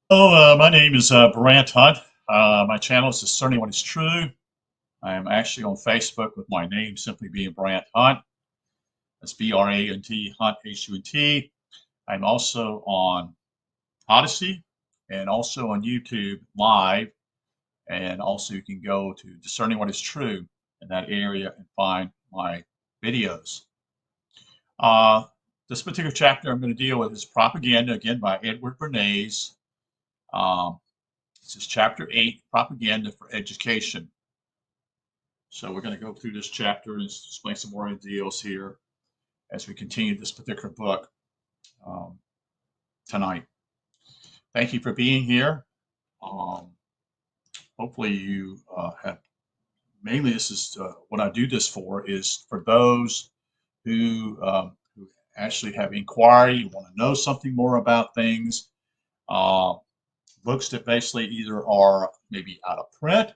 Hello, my name is Brant Hunt. My channel is Discerning What is True. I am actually on Facebook with my name simply being Brant Hunt. That's B-R-A-N-T, Hunt, H-U-N-T. I'm also on Odyssey and also on YouTube Live. And also you can go to Discerning What is True in that area and find my videos. Uh, this particular chapter I'm going to deal with is Propaganda, again, by Edward Bernays. Um, This is chapter 8, Propaganda for Education. So we're going to go through this chapter and explain some more ideals here as we continue this particular book um, tonight. Thank you for being here. Um, Hopefully you have, mainly this is what I do this for, is for those who actually have inquiry, want to know something more about things, uh, books that basically either are maybe out of print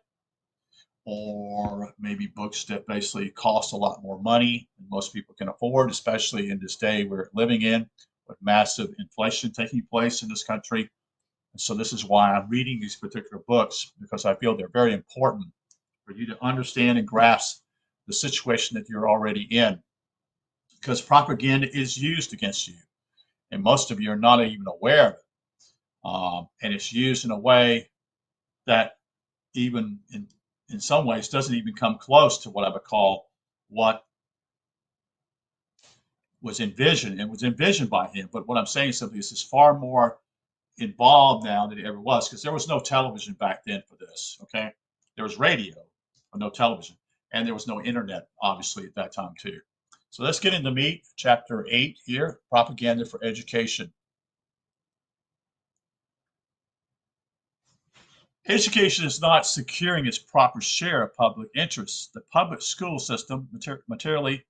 or maybe books that basically cost a lot more money than most people can afford, especially in this day we're living in with massive inflation taking place in this country. And so this is why I'm reading these particular books, because I feel they're very important for you to understand and grasp the situation that you're already in. Because propaganda is used against you, and most of you are not even aware of it. And it's used in a way that even in some ways doesn't even come close to what I would call what was envisioned. It was envisioned by him. But what I'm saying simply is it's far more involved now than it ever was, because there was no television back then for this. Okay. There was radio, but no television. And there was no internet, obviously, at that time, too. So let's get into meat. Chapter 8 here, Propaganda for Education. Education is not securing its proper share of public interests. The public school system, materially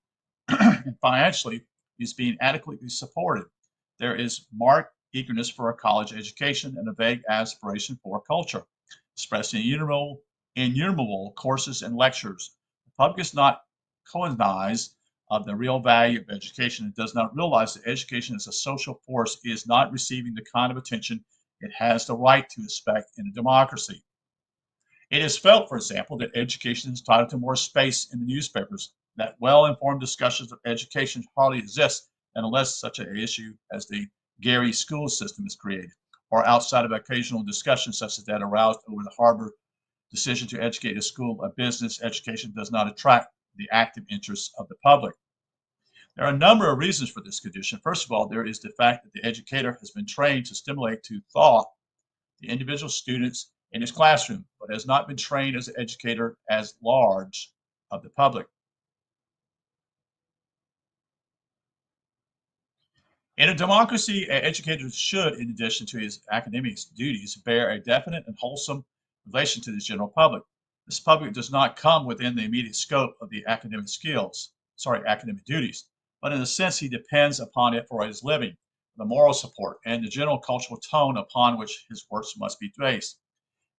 and financially, is being adequately supported. There is marked eagerness for a college education and a vague aspiration for a culture, expressed in innumerable courses and lectures. The public is not cognized of the real value of education and does not realize that education as a social force is not receiving the kind of attention it has the right to expect in a democracy. It is felt, for example, that education is entitled to more space in the newspapers, that well-informed discussions of education hardly exist unless such an issue as the Gary school system is created, or outside of occasional discussions such as that aroused over the Harvard decision to educate a school of business. Education does not attract the active interests of the public. There are a number of reasons for this condition. First of all, there is the fact that the educator has been trained to stimulate to thought the individual students in his classroom, but has not been trained as an educator as large of the public. In a democracy, an educator should, in addition to his academic duties, bear a definite and wholesome relation to the general public. This public does not come within the immediate scope of the academic duties, but in a sense he depends upon it for his living, the moral support, and the general cultural tone upon which his works must be based.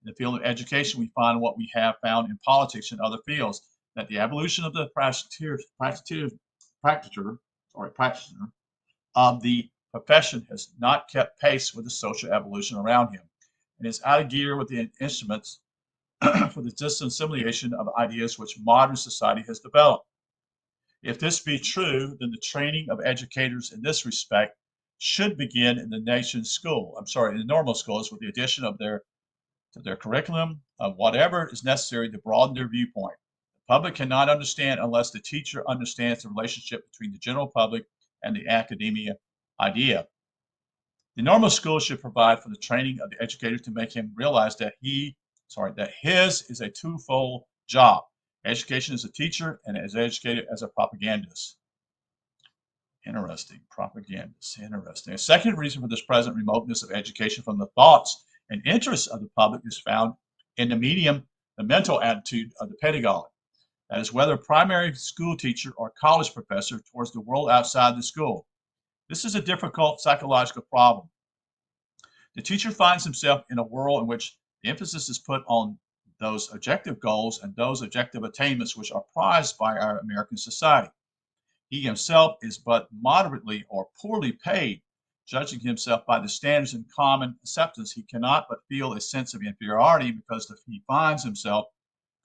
In the field of education, we find what we have found in politics and other fields, that the evolution of the practitioner of the profession has not kept pace with the social evolution around him, and is out of gear with the instruments for the dissemination of ideas which modern society has developed. If this be true, then the training of educators in this respect should begin in the nation's school. In the normal schools, with the addition of their curriculum of whatever is necessary to broaden their viewpoint. The public cannot understand unless the teacher understands the relationship between the general public and the academia idea. The normal school should provide for the training of the educator to make him realize that his is a twofold job. Education as a teacher and as educated as a propagandist. Interesting. Propagandist. Interesting. A second reason for this present remoteness of education from the thoughts and interests of the public is found in the mental attitude of the pedagogue. That is, whether primary school teacher or college professor towards the world outside the school. This is a difficult psychological problem. The teacher finds himself in a world in which the emphasis is put on those objective goals and those objective attainments which are prized by our American society. He himself is but moderately or poorly paid, Judging himself by the standards and common acceptance, he cannot but feel a sense of inferiority because he finds himself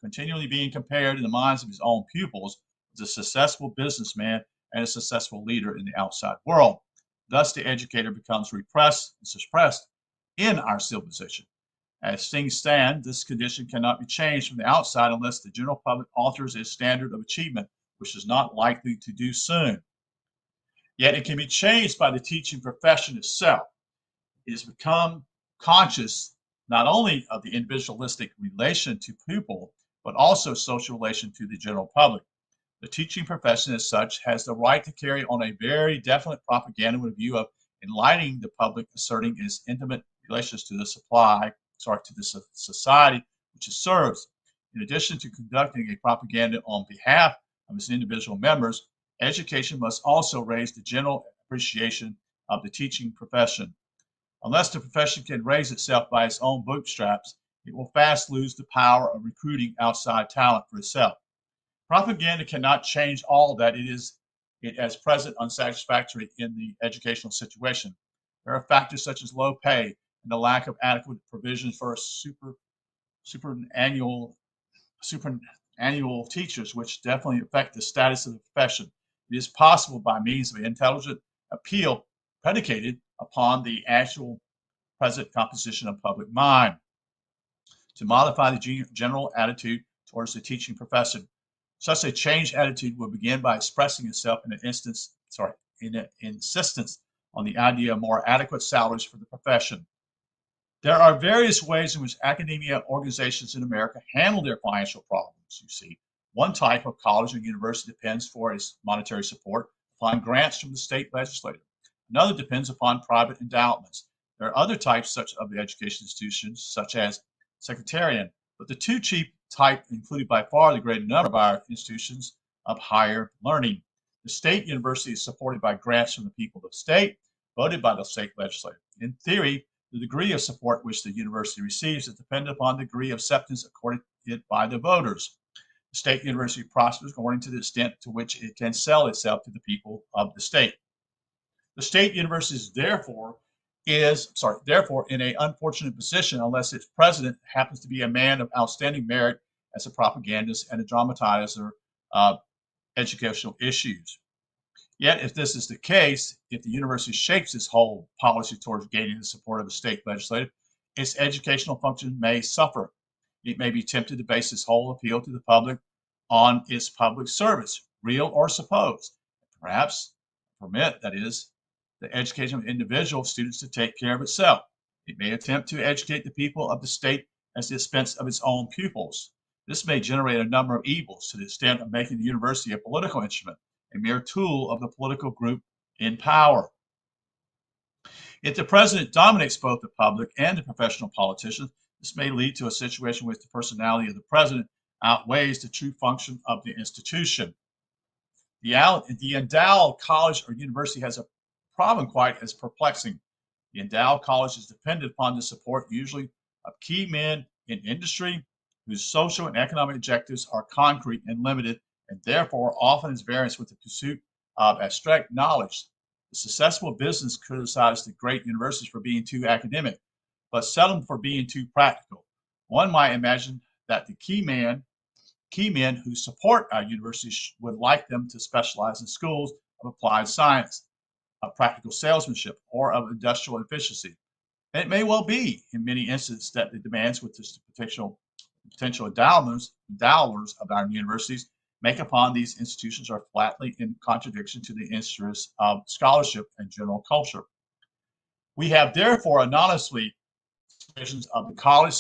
continually being compared in the minds of his own pupils as a successful businessman and a successful leader in the outside world. Thus, the educator becomes repressed and suppressed in our civilization. As things stand, this condition cannot be changed from the outside unless the general public alters its standard of achievement, which is not likely to do soon. Yet it can be changed by the teaching profession itself. It has become conscious not only of the individualistic relation to pupil, but also social relation to the general public. The teaching profession as such has the right to carry on a very definite propaganda with a view of enlightening the public, asserting its intimate relations to the society which it serves. In addition to conducting a propaganda on behalf of its individual members, education must also raise the general appreciation of the teaching profession. Unless the profession can raise itself by its own bootstraps, it will fast lose the power of recruiting outside talent for itself. Propaganda cannot change all that it is as present unsatisfactory in the educational situation. There are factors such as low pay and the lack of adequate provisions for superannual teachers, which definitely affect the status of the profession. It is possible by means of an intelligent appeal predicated upon the actual present composition of public mind to modify the general attitude towards the teaching profession. Such a changed attitude will begin by expressing itself in an insistence on the idea of more adequate salaries for the profession. There are various ways in which academia organizations in America handle their financial problems. You see, one type of college and university depends for its monetary support upon grants from the state legislature. Another depends upon private endowments. There are other types such of the education institutions, such as sectarian, but the two chief type included by far the greater number of our institutions of higher learning. The state university is supported by grants from the people of the state, voted by the state legislature. In theory, the degree of support which the university receives is dependent upon the degree of acceptance accorded it by the voters. The state university prospers according to the extent to which it can sell itself to the people of the state. The state university is therefore in an unfortunate position unless its president happens to be a man of outstanding merit as a propagandist and a dramatizer of educational issues. Yet, if this is the case, if the university shapes its whole policy towards gaining the support of the state legislature, its educational function may suffer. It may be tempted to base its whole appeal to the public on its public service, real or supposed. Perhaps permit, that is, the education of individual students to take care of itself. It may attempt to educate the people of the state at the expense of its own pupils. This may generate a number of evils to the extent of making the university a political instrument, a mere tool of the political group in power. If the president dominates both the public and the professional politicians, this may lead to a situation in which the personality of the president outweighs the true function of the institution. The endowed college or university has a problem quite as perplexing. The endowed college is dependent upon the support usually of key men in industry whose social and economic objectives are concrete and limited, and therefore often is variance with the pursuit of abstract knowledge. The successful business criticizes the great universities for being too academic, but seldom for being too practical. One might imagine that the key men who support our universities would like them to specialize in schools of applied science, of practical salesmanship, or of industrial efficiency. And it may well be, in many instances, that the demands which the potential endowers of our universities make upon these institutions are flatly in contradiction to the interests of scholarship and general culture. We have therefore anonymously visions of the college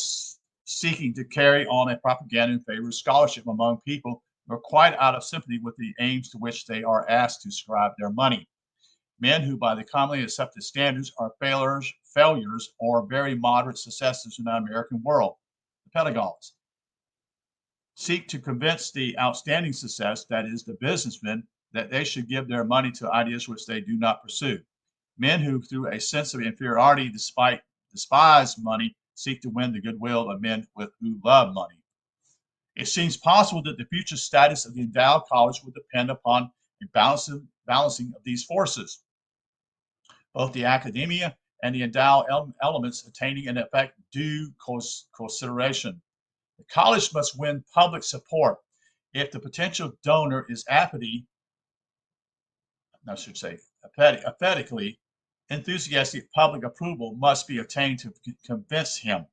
seeking to carry on a propaganda in favor of scholarship among people who are quite out of sympathy with the aims to which they are asked to ascribe their money. Men who, by the commonly accepted standards, are failures or very moderate successes in the American world, the pedagogues, seek to convince the outstanding success, that is, the businessmen, that they should give their money to ideas which they do not pursue. Men who, through a sense of inferiority, despise money, seek to win the goodwill of men who love money. It seems possible that the future status of the endowed college would depend upon a balancing of these forces. Both the academia and the endowed elements attaining an effect due consideration. The college must win public support. If the potential donor is apathetically enthusiastic, public approval must be obtained to convince him.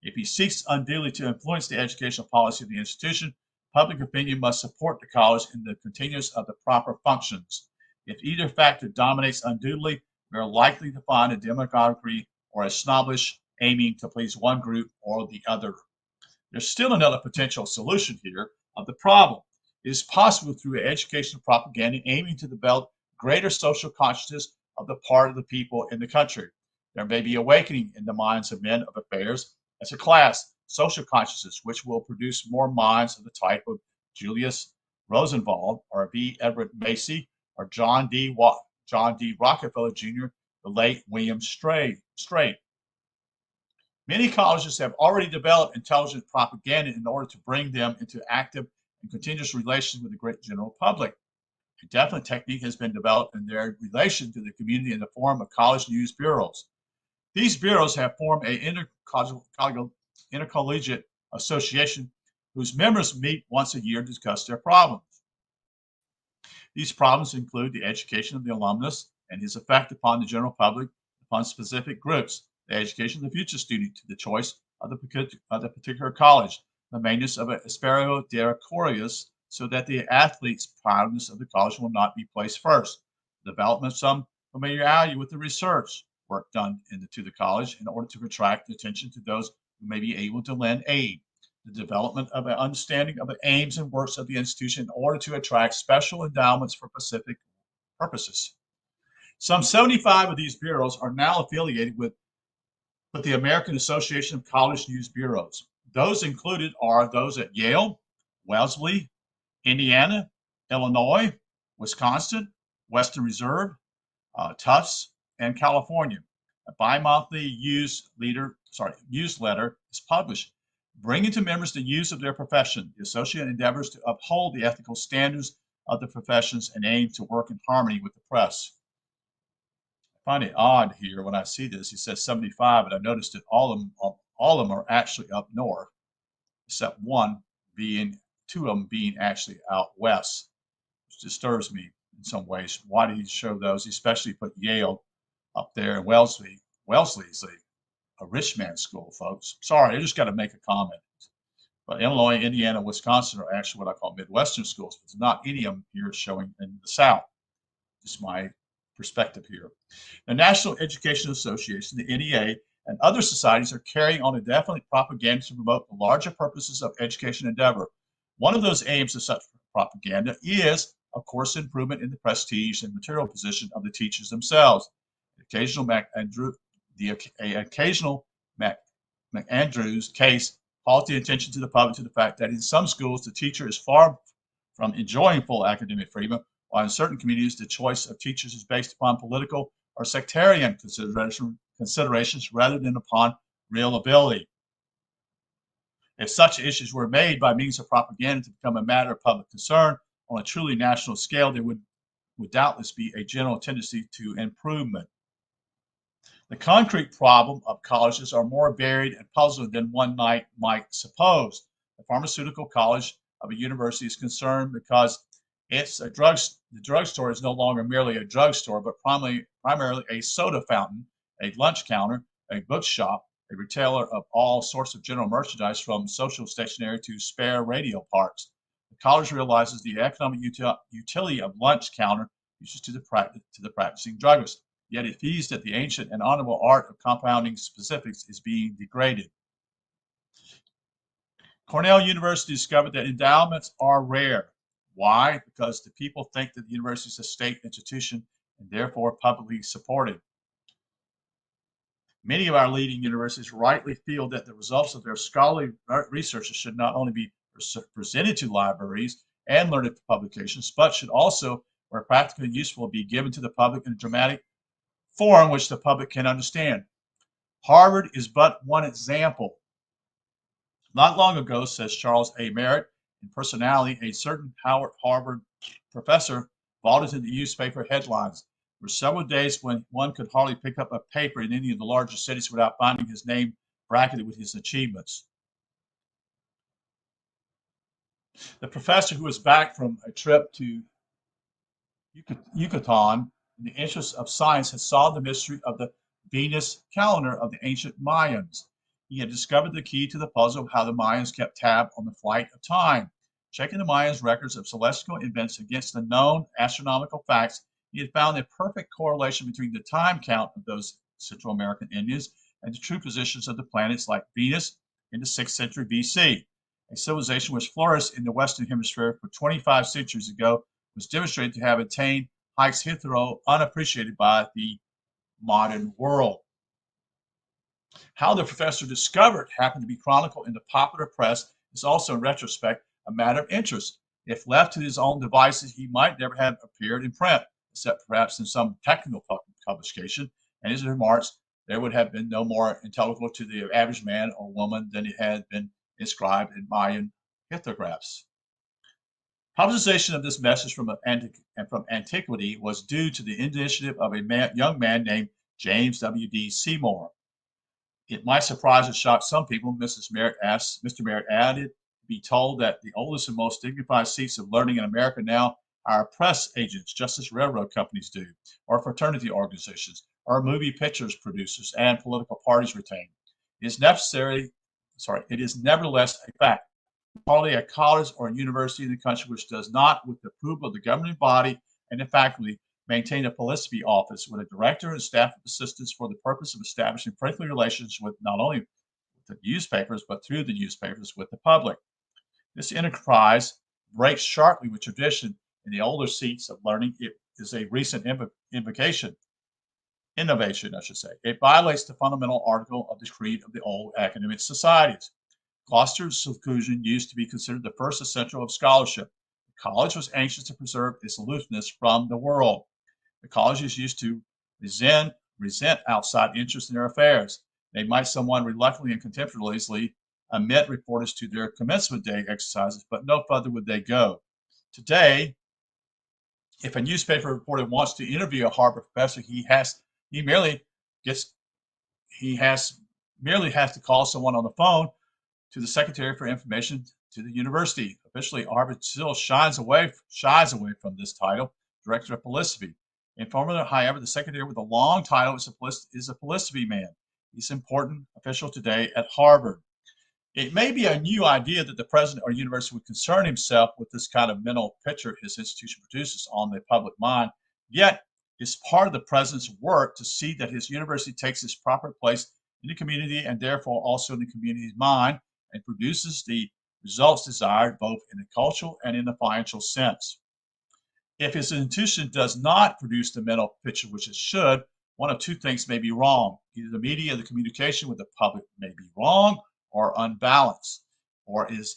If he seeks unduly to influence the educational policy of the institution, public opinion must support the college in the continuance of the proper functions. If either factor dominates unduly, we are likely to find a demagoguery or a snobbish aiming to please one group or the other. There's still another potential solution here of the problem. It is possible through educational propaganda aiming to develop greater social consciousness of the part of the people in the country. There may be awakening in the minds of men of affairs as a class, social consciousness, which will produce more minds of the type of Julius Rosenwald or V. Everett Macy or John D. Rockefeller Jr., the late William Strait. Many colleges have already developed intelligent propaganda in order to bring them into active and continuous relations with the great general public. A definite technique has been developed in their relation to the community in the form of college news bureaus. These bureaus have formed an intercollegiate association whose members meet once a year to discuss their problems. These problems include the education of the alumnus and his effect upon the general public, upon specific groups, the education of the future student to the choice of the particular college, the maintenance of an aspero decoratus so that the athlete's proudness of the college will not be placed first, the development of some familiarity with the research work done to the college in order to attract the attention to those who may be able to lend aid, the development of an understanding of the aims and works of the institution in order to attract special endowments for specific purposes. Some 75 of these bureaus are now affiliated with the American Association of College News Bureaus. Those included are those at Yale, Wellesley, Indiana, Illinois, Wisconsin, Western Reserve, Tufts, and California. A bi-monthly newsletter is published, bringing to members the use of their profession. The association endeavors to uphold the ethical standards of the professions and aim to work in harmony with the press. I find it odd here when I see this. He says 75, but I noticed that all of them are actually up north, except two of them being actually out west, which disturbs me in some ways. Why did he show those? He especially put Yale up there and Wellesley. Wellesley's a rich man's school, folks. Sorry, I just got to make a comment. But Illinois, Indiana, Wisconsin are actually what I call Midwestern schools. But there's not any of them here showing in the South. Just my perspective here. The National Education Association, the NEA, and other societies are carrying on a definite propaganda to promote the larger purposes of education endeavor. One of those aims of such propaganda is, of course, improvement in the prestige and material position of the teachers themselves. The occasional McAndrews case calls the attention to the public to the fact that in some schools the teacher is far from enjoying full academic freedom, while in certain communities the choice of teachers is based upon political or sectarian considerations rather than upon real ability. If such issues were made by means of propaganda to become a matter of public concern on a truly national scale, there would doubtless be a general tendency to improvement. The concrete problem of colleges are more varied and puzzling than one might suppose. The pharmaceutical college of a university is concerned because the drugstore is no longer merely a drugstore, but primarily a soda fountain, a lunch counter, a bookshop, a retailer of all sorts of general merchandise from social stationery to spare radio parts. The college realizes the economic utility of lunch counter uses to the practicing druggist, yet it feels that the ancient and honorable art of compounding specifics is being degraded. Cornell University discovered that endowments are rare. Why? Because the people think that the university is a state institution and therefore publicly supported. Many of our leading universities rightly feel that the results of their scholarly research should not only be presented to libraries and learned publications, but should also, where practical and useful, be given to the public in a dramatic form which the public can understand. Harvard is but one example. Not long ago, says Charles A. Merritt, in Personality, a certain Harvard professor vaulted into the newspaper headlines. There were several days when one could hardly pick up a paper in any of the larger cities without finding his name bracketed with his achievements. The professor who was back from a trip to Yucatan in the interest of science had solved the mystery of the Venus calendar of the ancient Mayans. He had discovered the key to the puzzle of how the Mayans kept tab on the flight of time. Checking the Mayans' records of celestial events against the known astronomical facts, he had found a perfect correlation between the time count of those Central American Indians and the true positions of the planets like Venus in the 6th century BC. A civilization which flourished in the Western Hemisphere for 25 centuries ago was demonstrated to have attained heights hitherto unappreciated by the modern world. How the professor discovered happened to be chronicled in the popular press is also, in retrospect, a matter of interest. If left to his own devices, he might never have appeared in print, except perhaps in some technical publication, and his remarks there would have been no more intelligible to the average man or woman than it had been inscribed in Mayan pictographs. Publicization of this message from antiquity was due to the initiative of a young man named James W.D. Seymour. It might surprise and shock some people, Mr. Merritt added, to be told that the oldest and most dignified seats of learning in America now are press agents, just as railroad companies do, or fraternity organizations, or movie pictures producers and political parties retain. It is nevertheless a fact. Probably a college or a university in the country which does not, with the approval of the governing body and the faculty, maintain a publicity office with a director and staff of assistants for the purpose of establishing friendly relations with not only the newspapers, but through the newspapers with the public. This enterprise breaks sharply with tradition in the older seats of learning. It is a recent innovation. It violates the fundamental article of the creed of the old academic societies. Gloucester's seclusion used to be considered the first essential of scholarship. The college was anxious to preserve its aloofness from the world. The colleges used to resent outside interest in their affairs. They might somewhat reluctantly and contemptuously admit reporters to their commencement day exercises, but no further would they go. Today, if a newspaper reporter wants to interview a Harvard professor, he merely has to call someone on the phone to the Secretary for Information to the university. Officially, Harvard still shies away from this title, Director of Publicity. Informally, however, the secretary with a long title is a publicity man. He's an important official today at Harvard. It may be a new idea that the president or university would concern himself with this kind of mental picture his institution produces on the public mind, yet it's part of the president's work to see that his university takes its proper place in the community and therefore also in the community's mind and produces the results desired both in the cultural and in the financial sense. If his institution does not produce the mental picture which it should, one of two things may be wrong. Either the media or the communication with the public may be wrong or unbalanced, or his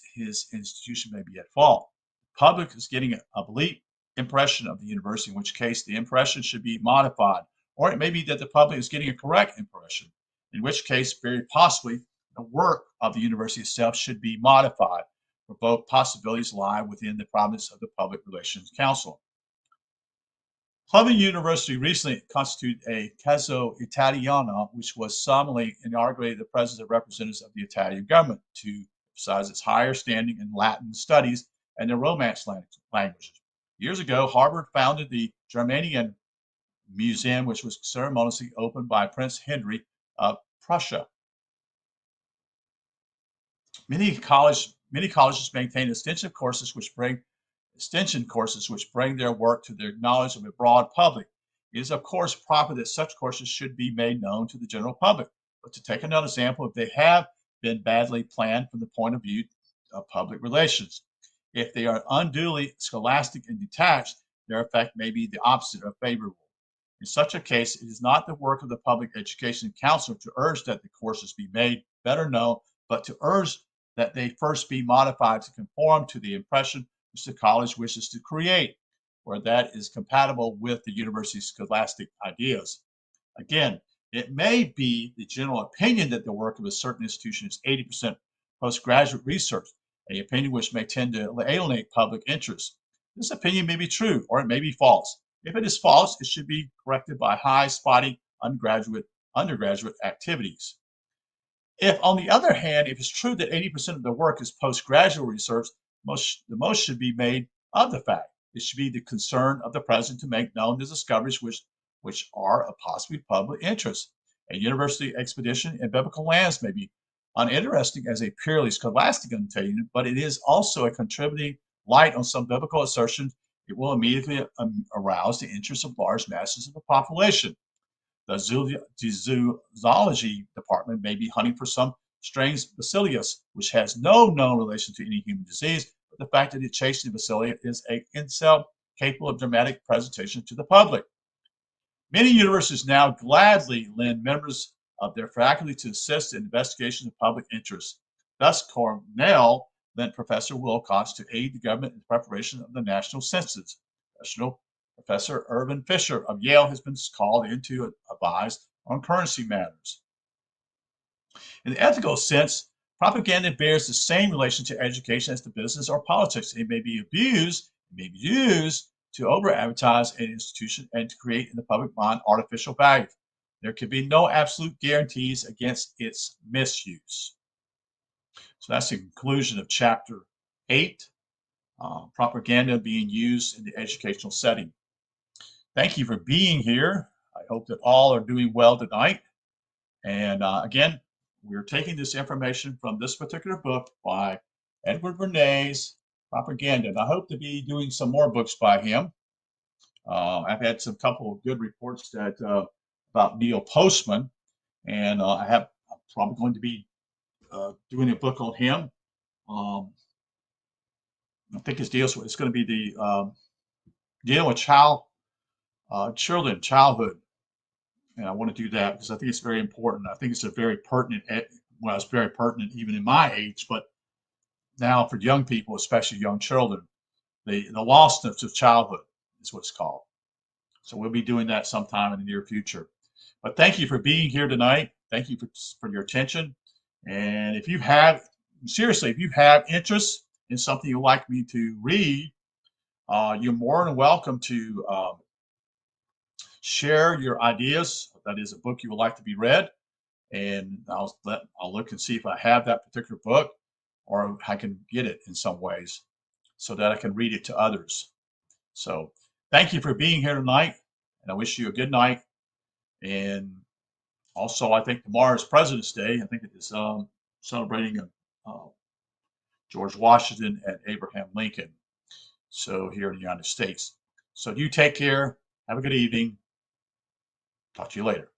institution may be at fault. The public is getting an oblique impression of the university, in which case the impression should be modified, or it may be that the public is getting a correct impression, in which case very possibly the work of the university itself should be modified, for both possibilities lie within the province of the Public Relations Council. Columbia University recently constituted a Caso Italiano, which was solemnly inaugurated the presence of representatives of the Italian government to emphasize its higher standing in Latin studies and the Romance languages. Years ago, Harvard founded the Germanian Museum, which was ceremoniously opened by Prince Henry of Prussia. Many colleges maintain extension courses which bring their work to the knowledge of a broad public. It is, of course, proper that such courses should be made known to the general public. But to take another example, if they have been badly planned from the point of view of public relations, if they are unduly scholastic and detached, their effect may be the opposite of favorable. In such a case, it is not the work of the Public Education Council to urge that the courses be made better known, but to urge that they first be modified to conform to the impression which the college wishes to create, where that is compatible with the university's scholastic ideas. Again, it may be the general opinion that the work of a certain institution is 80% postgraduate research, an opinion which may tend to alienate public interest. This opinion may be true or it may be false. If it is false, it should be corrected by high spotty undergraduate activities. If, on the other hand, if it's true that 80% of the work is postgraduate research, the most should be made of the fact. It should be the concern of the president to make known the discoveries which are of possibly public interest. A university expedition in biblical lands may be uninteresting as a purely scholastic undertaking, but it is also a contributing light on some biblical assertions. It will immediately arouse the interest of large masses of the population. The zoology department may be hunting for some strange bacillus, which has no known relation to any human disease, but the fact that it chased the bacillus is an itself capable of dramatic presentation to the public. Many universities now gladly lend members of their faculty to assist in investigations of public interest. Thus, Cornell lent Professor Wilcox to aid the government in the preparation of the national census. Professor Irvin Fisher of Yale has been called in to advise on currency matters. In the ethical sense, propaganda bears the same relation to education as to business or politics. It may be abused, it may be used to over-advertise an institution and to create in the public mind artificial value. There can be no absolute guarantees against its misuse. So that's the conclusion of Chapter 8, propaganda being used in the educational setting. Thank you for being here. I hope that all are doing well tonight. And again, we're taking this information from this particular book by Edward Bernays, Propaganda. And I hope to be doing some more books by him. I've had some couple of good reports that about Neil Postman, and I'm probably going to be doing a book on him. I think it's going to be the dealing with childhood, and I want to do that because I think it's very important. I think it's a very pertinent. Well, it's very pertinent even in my age, but now for young people, especially young children, the lostness of childhood is what it's called. So we'll be doing that sometime in the near future. But thank you for being here tonight. Thank you for your attention. And if you have interest in something you'd like me to read, you're more than welcome to share your ideas. That is a book you would like to be read, and I'll look and see if I have that particular book, or I can get it in some ways so that I can read it to others. So thank you for being here tonight, and I wish you a good night. And also, I think tomorrow is President's Day. I think it is celebrating George Washington and Abraham Lincoln. So here in the United States. So you take care. Have a good evening. Talk to you later.